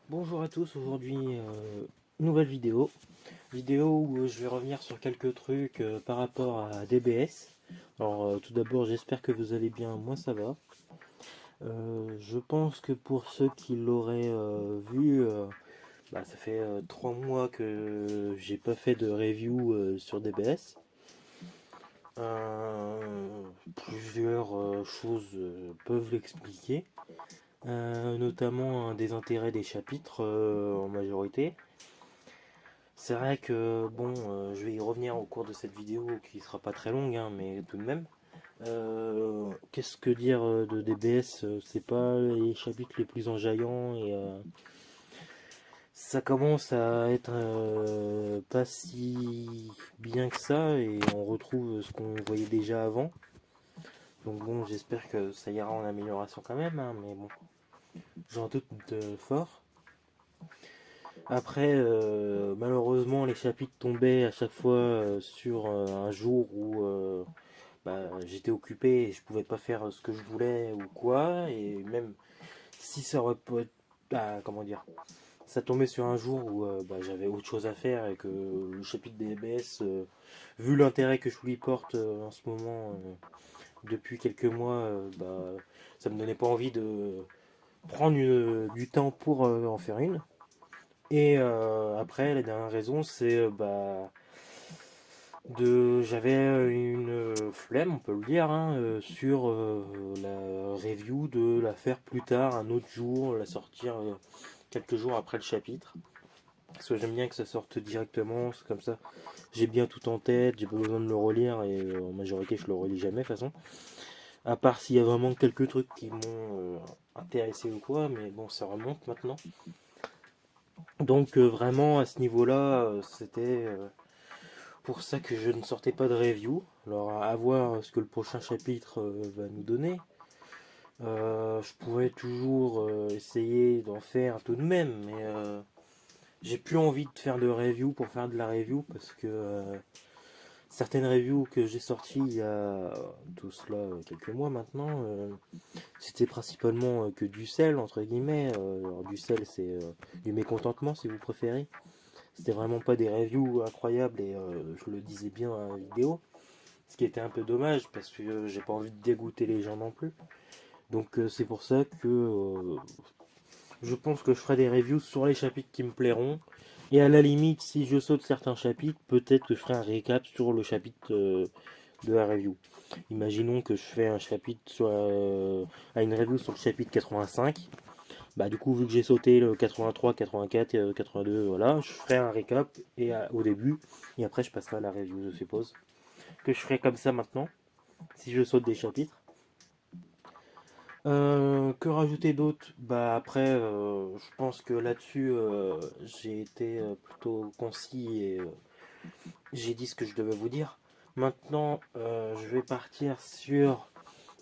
Bonjour à tous, aujourd'hui nouvelle vidéo où je vais revenir sur quelques trucs par rapport à DBS. Alors tout d'abord j'espère que vous allez bien, moi ça va. Je pense que pour ceux qui l'auraient vu, ça fait 3 mois que j'ai pas fait de review sur DBS. Plusieurs choses peuvent l'expliquer. Notamment un désintérêt des chapitres en majorité. C'est vrai que bon, je vais y revenir au cours de cette vidéo qui sera pas très longue, hein, mais tout de même. Qu'est-ce que dire de DBS? C'est pas les chapitres les plus enjaillants et ça commence à être pas si bien que ça et on retrouve ce qu'on voyait déjà avant. Donc bon, j'espère que ça ira en amélioration quand même, hein, mais bon, j'en doute fort. Après, malheureusement, les chapitres tombaient à chaque fois sur un jour où j'étais occupé et je pouvais pas faire ce que je voulais ou quoi. Et même si ça aurait pu être, comment dire, ça tombait sur un jour où j'avais autre chose à faire et que le chapitre des DBS, vu l'intérêt que je lui porte en ce moment, depuis quelques mois, ça me donnait pas envie de prendre du temps pour en faire une. Et après, la dernière raison, c'est j'avais une flemme, on peut le dire, hein, sur la review de la faire plus tard, un autre jour, la sortir quelques jours après le chapitre. Parce que j'aime bien que ça sorte directement, c'est comme ça. J'ai bien tout en tête, j'ai pas besoin de le relire et en majorité je le relis jamais de toute façon. À part s'il y a vraiment quelques trucs qui m'ont intéressé ou quoi, mais bon, ça remonte maintenant. Donc vraiment à ce niveau-là, c'était pour ça que je ne sortais pas de review. Alors à voir ce que le prochain chapitre va nous donner. Je pourrais toujours essayer d'en faire tout de même, mais j'ai plus envie de faire de review pour faire de la review parce que certaines reviews que j'ai sorties il y a tout cela quelques mois maintenant, c'était principalement que du sel entre guillemets. Alors du sel c'est du mécontentement si vous préférez. C'était vraiment pas des reviews incroyables et je le disais bien dans la vidéo. Ce qui était un peu dommage parce que j'ai pas envie de dégoûter les gens non plus. Donc c'est pour ça que je pense que je ferai des reviews sur les chapitres qui me plairont. Et à la limite, si je saute certains chapitres, peut-être que je ferai un récap sur le chapitre de la review. Imaginons que je fais un chapitre à une review sur le chapitre 85. Bah du coup, vu que j'ai sauté le 83, 84, 82, voilà, je ferai un récap au début. Et après, je passerai à la review, je suppose. Que je ferai comme ça maintenant, si je saute des chapitres. Que rajouter d'autre? Bah après, je pense que là-dessus, j'ai été plutôt concis et j'ai dit ce que je devais vous dire. Maintenant, je vais partir sur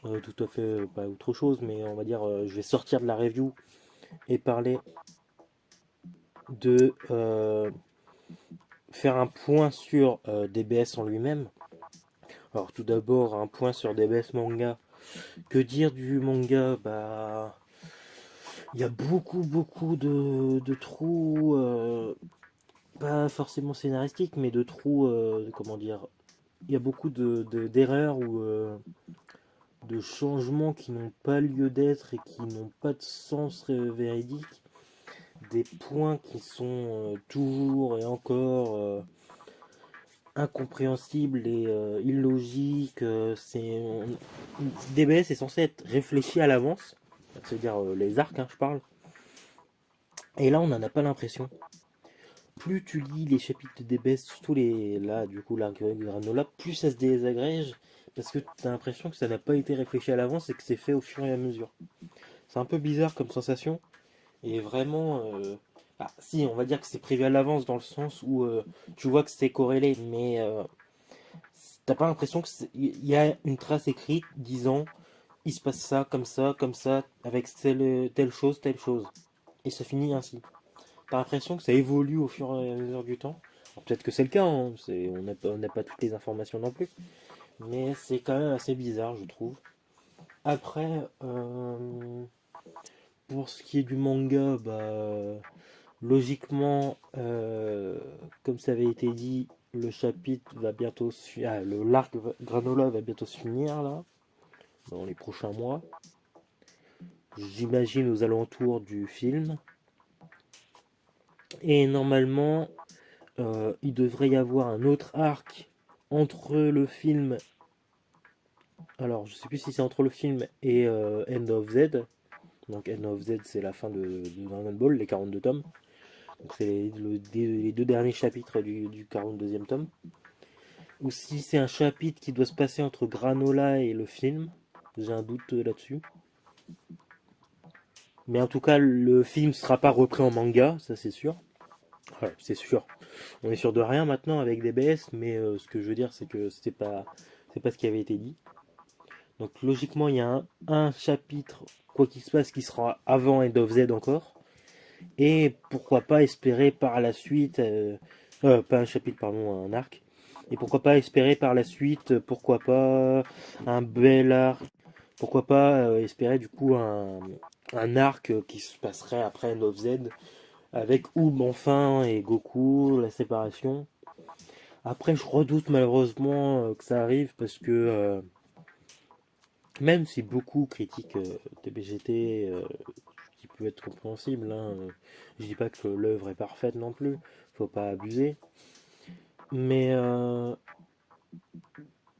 tout à fait pas autre chose, mais on va dire, je vais sortir de la review et parler de faire un point sur DBS en lui-même. Alors tout d'abord, un point sur DBS manga. Que dire du manga? Bah, il y a beaucoup de trous, pas forcément scénaristiques, mais de trous, comment dire, il y a beaucoup d'erreurs ou de changements qui n'ont pas lieu d'être et qui n'ont pas de sens véridique, des points qui sont toujours et encore incompréhensibles et illogiques. DBS est censé être réfléchi à l'avance, c'est-à-dire les arcs, hein, je parle. Et là, on n'en a pas l'impression. Plus tu lis les chapitres de DBS, surtout les là, du coup, l'arc granola, plus ça se désagrège parce que tu as l'impression que ça n'a pas été réfléchi à l'avance et que c'est fait au fur et à mesure. C'est un peu bizarre comme sensation et vraiment. Si, on va dire que c'est prévu à l'avance dans le sens où tu vois que c'est corrélé, mais t'as pas l'impression qu'il y a une trace écrite disant il se passe ça, comme ça, avec telle chose. Et ça finit ainsi. T'as l'impression que ça évolue au fur et à mesure du temps. Peut-être que c'est le cas, hein, on n'a pas toutes les informations non plus. Mais c'est quand même assez bizarre, je trouve. Après, pour ce qui est du manga, logiquement, comme ça avait été dit, le chapitre va bientôt l'arc Granola va bientôt se finir là, dans les prochains mois. J'imagine aux alentours du film. Et normalement, il devrait y avoir un autre arc entre le film. Alors, je sais plus si c'est entre le film et End of Z. Donc, End of Z, c'est la fin de Dragon Ball, les 42 tomes. Donc, c'est les deux derniers chapitres du 42e tome. Ou si c'est un chapitre qui doit se passer entre Granola et le film. J'ai un doute là-dessus. Mais en tout cas, le film sera pas repris en manga, ça c'est sûr. Ouais, c'est sûr. On est sûr de rien maintenant avec DBS, mais ce que je veux dire, c'est que c'est pas ce qui avait été dit. Donc logiquement, il y a un chapitre, quoi qu'il se passe, qui sera avant End of Z encore. Et pourquoi pas espérer par la suite, pas un chapitre, pardon, un arc. Et pourquoi pas espérer par la suite, pourquoi pas un bel arc. Pourquoi pas espérer du coup un arc qui se passerait après End of Z avec Oob enfin et Goku, la séparation. Après, je redoute malheureusement que ça arrive parce que même si beaucoup critiquent TBGT, qui peut être compréhensible, hein, je dis pas que l'œuvre est parfaite non plus, faut pas abuser. Mais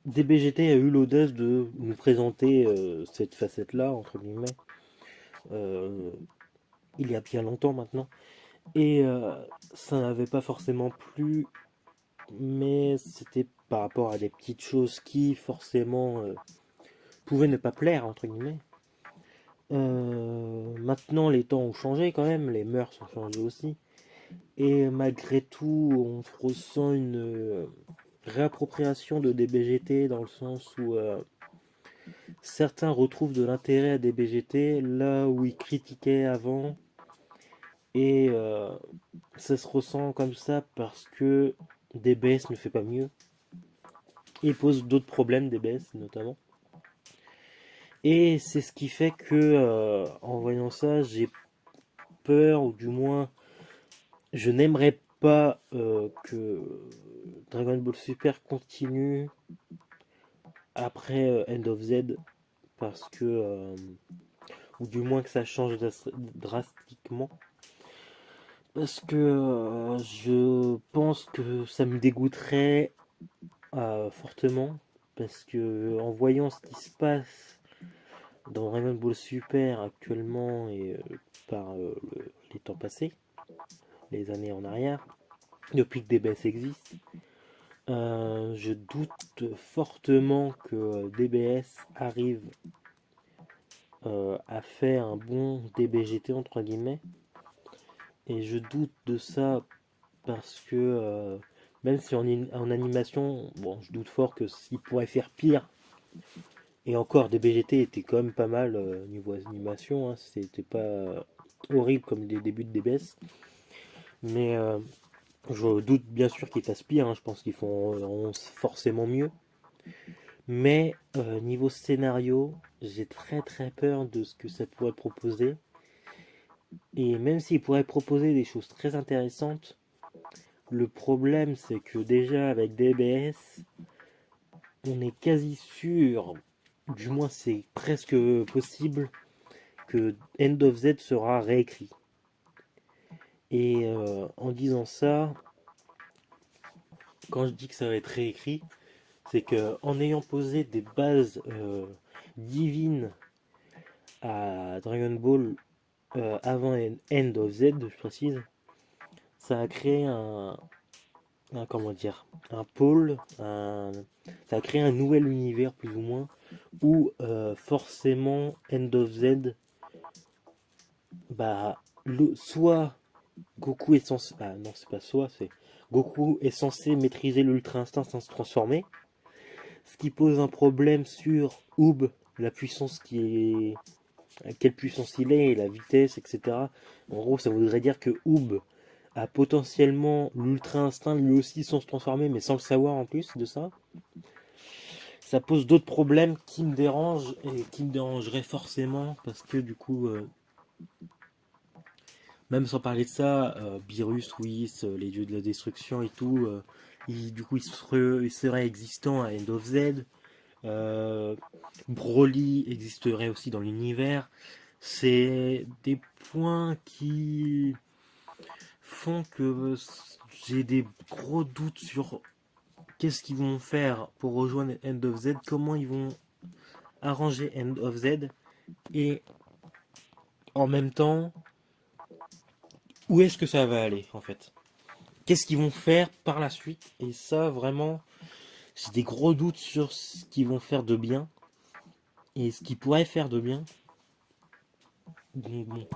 DBGT a eu l'audace de nous présenter cette facette-là, entre guillemets, euh, il y a bien longtemps maintenant. Et ça n'avait pas forcément plu, mais c'était par rapport à des petites choses qui forcément pouvaient ne pas plaire, entre guillemets. Maintenant, les temps ont changé quand même, les mœurs ont changé aussi. Et malgré tout, on ressent une réappropriation de DBGT dans le sens où certains retrouvent de l'intérêt à DBGT là où ils critiquaient avant. Et ça se ressent comme ça parce que DBS ne fait pas mieux. Il pose d'autres problèmes, DBS notamment. Et c'est ce qui fait que, en voyant ça, j'ai peur, ou du moins, je n'aimerais pas que Dragon Ball Super continue après End of Z, parce que, ou du moins que ça change drastiquement, parce que je pense que ça me dégoûterait fortement, parce que en voyant ce qui se passe dans Dragon Ball Super actuellement et par les temps passés, les années en arrière, depuis que DBS existe, je doute fortement que DBS arrive à faire un bon DBGT entre guillemets. Et je doute de ça parce que même si en animation, bon, je doute fort que s'il pourrait faire pire. Et encore, DBGT était quand même pas mal niveau animation, hein, c'était pas horrible comme les débuts de DBS. Mais je doute bien sûr qu'ils fassent pire, hein, je pense qu'ils font forcément mieux. Mais niveau scénario, j'ai très très peur de ce que ça pourrait proposer. Et même s'ils pourraient proposer des choses très intéressantes, le problème c'est que déjà avec DBS, on est quasi sûr, du moins c'est presque possible, que End of Z sera réécrit. Et en disant ça, quand je dis que ça va être réécrit, c'est que en ayant posé des bases divines à Dragon Ball avant End of Z, je précise, ça a créé comment dire, un pôle, ça a créé un nouvel univers plus ou moins où forcément End of Z, soit Goku est censé, non c'est pas soit, c'est Goku est censé maîtriser l'Ultra Instinct sans se transformer, ce qui pose un problème sur Oob, la puissance qui est, à quelle puissance il est, et la vitesse, etc. En gros, ça voudrait dire que Oob a potentiellement l'Ultra Instinct lui aussi sans se transformer, mais sans le savoir en plus de ça. Ça pose d'autres problèmes qui me dérangent et qui me dérangeraient forcément parce que du coup, Même sans parler de ça, Beerus, Whis, les dieux de la destruction et tout, du coup ils seraient existants à End of Z. Euh, Broly existerait aussi dans l'univers. C'est des points qui font que j'ai des gros doutes sur qu'est-ce qu'ils vont faire pour rejoindre End of Z, comment ils vont arranger End of Z, et en même temps, où est-ce que ça va aller en fait? Qu'est-ce qu'ils vont faire par la suite? Et ça, vraiment, j'ai des gros doutes sur ce qu'ils vont faire de bien et ce qu'ils pourraient faire de bien. Donc, bon.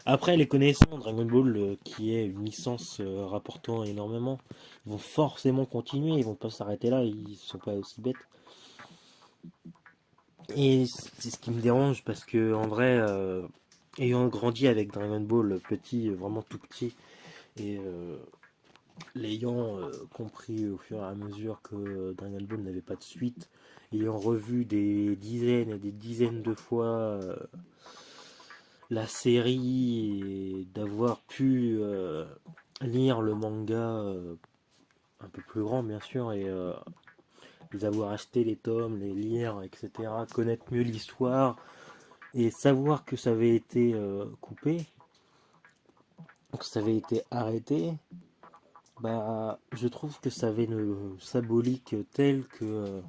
Après, les connaissants, Dragon Ball, qui est une licence rapportant énormément, ils vont forcément continuer, ils vont pas s'arrêter là, ils sont pas aussi bêtes. Et c'est ce qui me dérange parce que en vrai, ayant grandi avec Dragon Ball petit, vraiment tout petit, et l'ayant compris au fur et à mesure que Dragon Ball n'avait pas de suite, ayant revu des dizaines et des dizaines de fois la série et d'avoir pu lire le manga un peu plus grand bien sûr et les avoir acheté les tomes, les lire, etc., connaître mieux l'histoire et savoir que ça avait été coupé, que ça avait été arrêté, bah je trouve que ça avait une symbolique telle que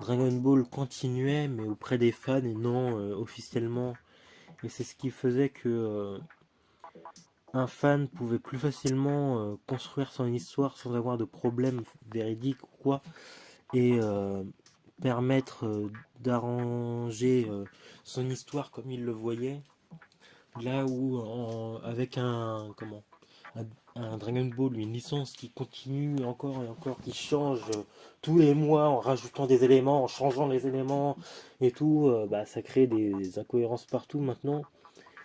Dragon Ball continuait mais auprès des fans et non officiellement. Et c'est ce qui faisait que un fan pouvait plus facilement construire son histoire sans avoir de problème véridique ou quoi, et permettre d'arranger son histoire comme il le voyait. Là où avec un, un Dragon Ball, une licence qui continue encore et encore, qui change tous les mois en rajoutant des éléments, en changeant les éléments et tout, bah, ça crée des incohérences partout maintenant.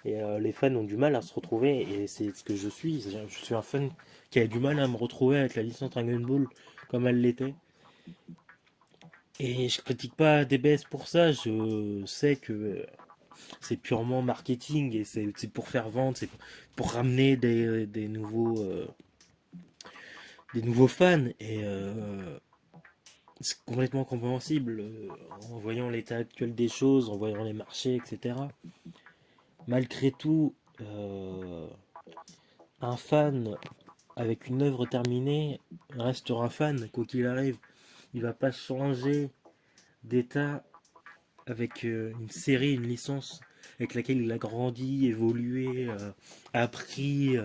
Et les fans ont du mal à se retrouver, et c'est ce que je suis. Je suis un fan qui a du mal à me retrouver avec la licence Dragon Ball comme elle l'était. Et je critique pas DBS pour ça, je sais que c'est purement marketing et c'est pour faire vendre, c'est pour ramener des nouveaux fans. Et c'est complètement compréhensible en voyant l'état actuel des choses, en voyant les marchés, etc. Malgré tout, un fan avec une œuvre terminée restera fan, quoi qu'il arrive. Il va pas changer d'état avec une série, une licence avec laquelle il a grandi, évolué, appris,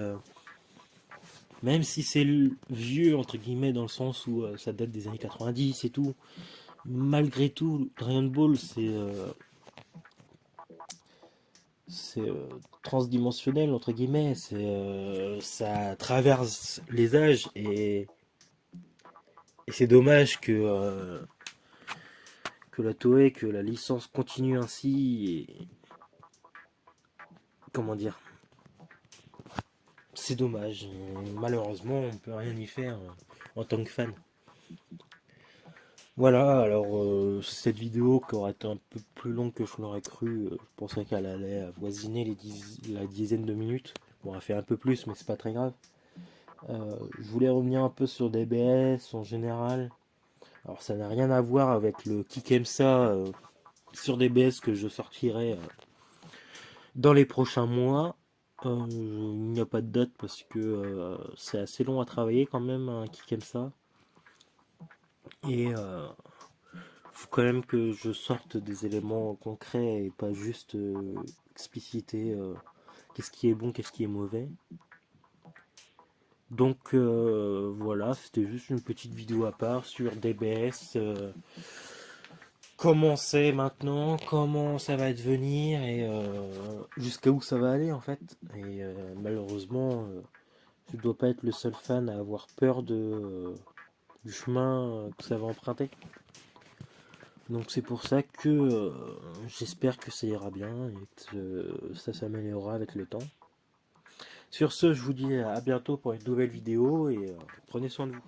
même si c'est vieux, entre guillemets, dans le sens où ça date des années 90 et tout. Malgré tout, Dragon Ball, c'est transdimensionnel, entre guillemets. Ça traverse les âges, et c'est dommage que la Toei, que la licence continue ainsi. Et, comment dire, c'est dommage. Malheureusement, on peut rien y faire en tant que fan. Voilà, alors cette vidéo qui aurait été un peu plus longue que je l'aurais cru, je pensais qu'elle allait avoisiner la dizaine de minutes. Bon, elle fait un peu plus, mais c'est pas très grave. Je voulais revenir un peu sur DBS en général. Alors ça n'a rien à voir avec le Kikemsa sur DBS que je sortirai dans les prochains mois. Il n'y a pas de date parce que c'est assez long à travailler quand même un Kikemsa. Et faut quand même que je sorte des éléments concrets et pas juste expliciter qu'est-ce qui est bon, qu'est-ce qui est mauvais. Donc voilà, c'était juste une petite vidéo à part sur DBS. Comment c'est maintenant, comment ça va devenir et jusqu'à où ça va aller en fait. Et malheureusement, je dois pas être le seul fan à avoir peur du chemin que ça va emprunter. Donc c'est pour ça que j'espère que ça ira bien et que ça s'améliorera avec le temps. Sur ce, je vous dis à bientôt pour une nouvelle vidéo et prenez soin de vous.